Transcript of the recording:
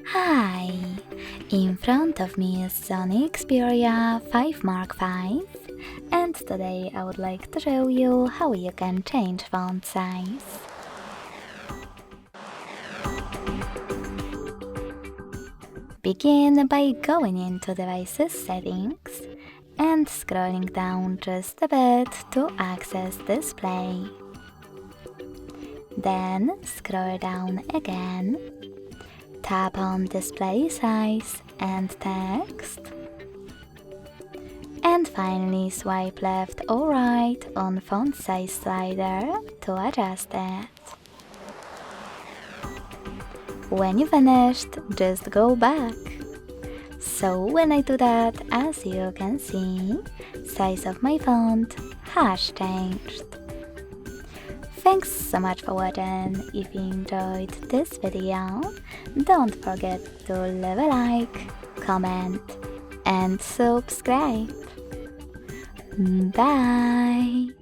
Hi! In front of me is Sony Xperia 5 Mark V, and today I would like to show you how you can change font size. Begin by going into Devices Settings and scrolling down just a bit to access Display. Then scroll down again. Tap on Display Size and Text. And finally swipe left or right on Font Size slider to adjust it. When you finished, just go back. So when I do that, as you can see, size of my font has changed. Thanks so much for watching. If you enjoyed this video, don't forget to leave a like, comment and subscribe. Bye!